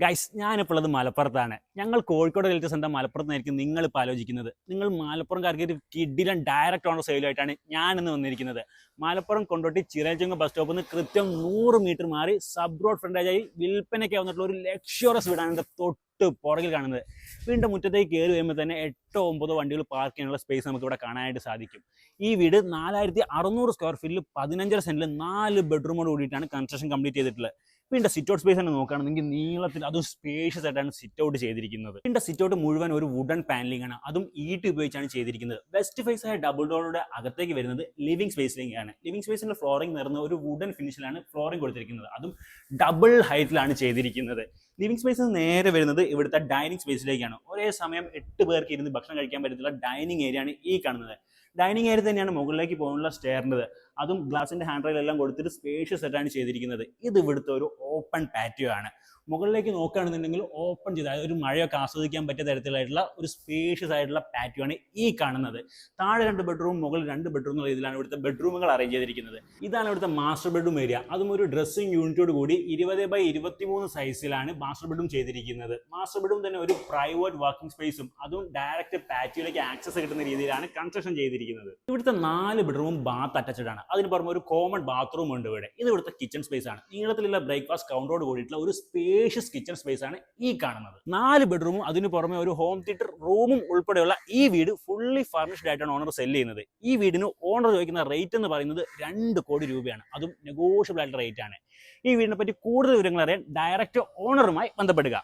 Guys ഞാനിപ്പോൾ മലപ്പുറത്താണ്. ഞങ്ങൾ Kozhikode relatives എന്താ മലപ്പുറത്തായിരിക്കും നിങ്ങളിപ്പോൾ ആലോചിക്കുന്നത്. നിങ്ങൾ മലപ്പുറംകാർക്ക് ഒരു കിടിലൻ ഡയറക്റ്റ് ഓണർ സെയിലായിട്ടാണ് ഞാനിന്ന് വന്നിരിക്കുന്നത്. മലപ്പുറം കൊണ്ടോട്ടി ചിറയൻചുങ്ങ ബസ് സ്റ്റോപ്പിൽ നിന്ന് കൃത്യം 100 മീറ്റർ മാറി സബ് റോഡ് ഫ്രണ്ടേജായി വിൽപ്പനയ്ക്ക് വന്നിട്ടുള്ള ഒരു ലക്ഷറിയസ് വീടാണ് എൻ്റെ തൊട്ട് പുറകിൽ കാണുന്നത്. വീടിൻ്റെ മുറ്റത്തേക്ക് കയറി വരുമ്പോൾ തന്നെ 8-9 വണ്ടികൾ പാർക്ക് ചെയ്യാനുള്ള സ്പേസ് നമുക്ക് ഇവിടെ കാണാനായിട്ട് സാധിക്കും. ഈ വീട് 4600 സ്ക്വയർ ഫീറ്റിൽ 15.5 സെന്റിൽ 4 ബെഡ്റൂമോട് കൂടിയിട്ടാണ് കൺസ്ട്രക്ഷൻ കംപ്ലീറ്റ് ചെയ്തിട്ടുള്ളത്. വീടിൻ്റെ സിറ്റ് ഔട്ട് സ്പേസ് തന്നെ നോക്കുകയാണെങ്കിൽ നീളത്തിൽ അതും സ്പേഷ്യസ് ആയിട്ടാണ് സിറ്റ് ഔട്ട് ചെയ്തിരിക്കുന്നത്. വീടിൻ്റെ സിറ്റ് ഔട്ട് മുഴുവൻ ഒരു വുഡൻ പാനലിംഗ് ആണ്, അതും ഈട്ടി ഉപയോഗിച്ചാണ് ചെയ്തിരിക്കുന്നത്. വെസ്റ്റ് ഫേസ് ആയ ഡബിൾ ഡോറുടെ അകത്തേക്ക് വരുന്നത് ലിവിംഗ് സ്പേസിലേക്കാണ്. ലിവിംഗ് സ്പേസിന്റെ ഫ്ലോറിംഗ് നിറഞ്ഞ ഒരു വുഡൻ ഫിനിഷിലാണ് ഫ്ലോറിംഗ് കൊടുത്തിരിക്കുന്നത്, അതും ഡബിൾ ഹൈറ്റിലാണ് ചെയ്തിരിക്കുന്നത്. ലിവിംഗ് സ്പേസിൽ നേരെ വരുന്നത് ഇവിടുത്തെ ഡൈനിങ് സ്പേസിലേക്കാണ്. ഒരേ സമയം 8 പേർക്ക് ഇരുന്ന് ഭക്ഷണം കഴിക്കാൻ പറ്റുന്ന ഡൈനിങ് ഏരിയ ആണ് ഈ കാണുന്നത്. ഡൈനിങ് ഏരിയ തന്നെയാണ് മുകളിലേക്ക് പോകാനുള്ള സ്റ്റെയറിൻ്റെ, അതും ഗ്ലാസിന്റെ ഹാൻഡ് റെയിലെല്ലാം കൊടുത്തിട്ട് സ്പേഷ്യസ് ആയിട്ടാണ് ചെയ്തിരിക്കുന്നത്. ഇത് ഇവിടുത്തെ ഒരു ഓപ്പൺ പാറ്റിയോ ആണ്. മുകളിലേക്ക് നോക്കുകയാണെന്നുണ്ടെങ്കിൽ ഓപ്പൺ ചെയ്ത് ഒരു മഴയൊക്കെ ആസ്വദിക്കാൻ പറ്റിയ തരത്തിലായിട്ടുള്ള ഒരു സ്പേഷ്യസ് ആയിട്ടുള്ള പാറ്റിയോ ആണ് ഈ കാണുന്നത്. താഴെ 2 ബെഡ്റൂം, മുകളിൽ 2 ബെഡ്റൂം എന്നുള്ള ഇതിലാണ് ഇവിടുത്തെ ബെഡ്റൂമുകൾ അറേഞ്ച് ചെയ്തിരിക്കുന്നത്. ഇതാണ് ഇവിടുത്തെ മാസ്റ്റർ ബെഡ്റൂം ഏരിയ. അതും ഒരു ഡ്രസ്സിംഗ് യൂണിറ്റോട് കൂടി 20x23 സൈസിലാണ് മാസ്റ്റർ ബെഡ്റൂം ചെയ്തിരിക്കുന്നത്. മാസ്റ്റർ ബെഡ്റൂം തന്നെ ഒരു പ്രൈവറ്റ് വർക്കിംഗ് സ്പേസും അതും ഡയറക്റ്റ് പാറ്റിയോയിലേക്ക് ആക്സസ് കിട്ടുന്ന രീതിയിലാണ് കൺസ്ട്രക്ഷൻ ചെയ്തിരിക്കുന്നത്. ഇവിടുത്തെ 4 ബെഡ്റൂം ബാത്ത് അറ്റാച്ച്ഡ് ആണ്. അതിന് പുറമെ ഒരു കോമൺ ബാത്റൂം ഉണ്ട് ഇവിടെ. ഇത് ഇവിടുത്തെ കിച്ചൺ സ്പേസ് ആണ്. നീളത്തിലുള്ള ബ്രേക്ക്ഫാസ്റ്റ് കൗണ്ടറോട് കൂടിയിട്ടുള്ള ഒരു സ്പേഷ്യസ് കിച്ചൺ സ്പേസ് ആണ് ഈ കാണുന്നത്. 4 ബെഡ്റൂമും അതിന് പുറമെ ഒരു ഹോം തിയേറ്റർ റൂമും ഉൾപ്പെടെയുള്ള ഈ വീട് ഫുള്ളി ഫർണിഷ്ഡ് ആയിട്ടാണ് ഓണർ സെല് ചെയ്യുന്നത്. ഈ വീടിന് ഓണർ ചോദിക്കുന്ന റേറ്റ് എന്ന് പറയുന്നത് 2 കോടി രൂപയാണ്. അതും നെഗോഷ്യബിൾ ആയിട്ടുള്ള റേറ്റ് ആണ്. ഈ വീടിനെ പറ്റി കൂടുതൽ വിവരങ്ങൾ അറിയാൻ ഡയറക്റ്റ് ഓണറുമായി ബന്ധപ്പെടുക.